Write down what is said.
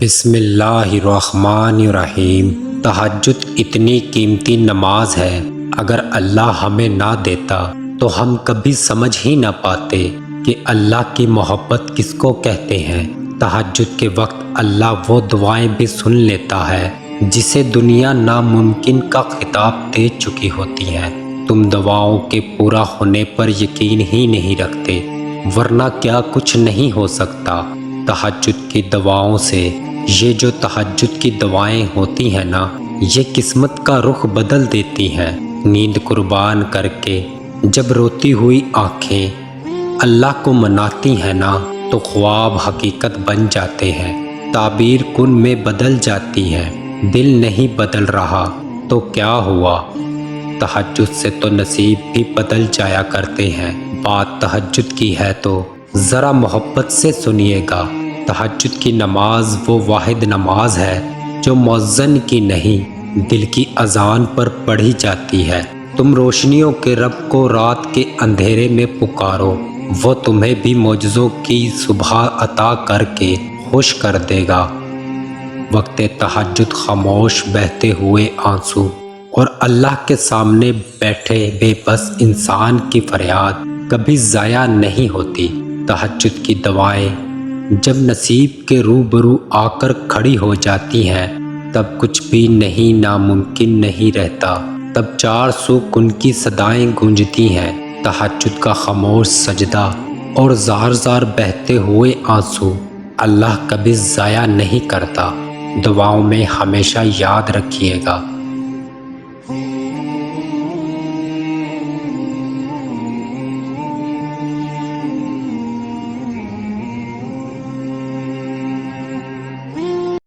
بسم اللہ الرحمن الرحیم۔ تہجد اتنی قیمتی نماز ہے، اگر اللہ ہمیں نہ دیتا تو ہم کبھی سمجھ ہی نہ پاتے کہ اللہ کی محبت کس کو کہتے ہیں۔ تہجد کے وقت اللہ وہ دعائیں بھی سن لیتا ہے جسے دنیا ناممکن کا خطاب دے چکی ہوتی ہے۔ تم دعاؤں کے پورا ہونے پر یقین ہی نہیں رکھتے، ورنہ کیا کچھ نہیں ہو سکتا۔ تہجد کی دعاؤں سے، یہ جو تہجد کی دعائیں ہوتی ہیں نا، یہ قسمت کا رخ بدل دیتی ہیں۔ نیند قربان کر کے جب روتی ہوئی آنکھیں اللہ کو مناتی ہیں نا، تو خواب حقیقت بن جاتے ہیں، تعبیر کن میں بدل جاتی ہے۔ دل نہیں بدل رہا تو کیا ہوا؟ تہجد سے تو نصیب بھی بدل جایا کرتے ہیں۔ بات تہجد کی ہے تو ذرا محبت سے سنیے گا۔ تہجد کی نماز وہ واحد نماز ہے جو مؤذن کی نہیں، دل کی اذان پر پڑھی جاتی ہے۔ تم روشنیوں کے رب کو رات کے اندھیرے میں پکارو، وہ تمہیں بھی معجزوں کی صبح عطا کر کے خوش کر دے گا۔ وقت تہجد خاموش بہتے ہوئے آنسو اور اللہ کے سامنے بیٹھے بے بس انسان کی فریاد کبھی ضائع نہیں ہوتی۔ تہجد کی دعائیں جب نصیب کے روبرو آ کر کھڑی ہو جاتی ہیں، تب کچھ بھی نہیں ناممکن نہیں رہتا۔ تب چار سو کن کی صدائیں گونجتی ہیں، تہجد کا خاموش سجدہ اور زار زار بہتے ہوئے آنسو اللہ کبھی ضائع نہیں کرتا۔ دعاؤں میں ہمیشہ یاد رکھیے گا،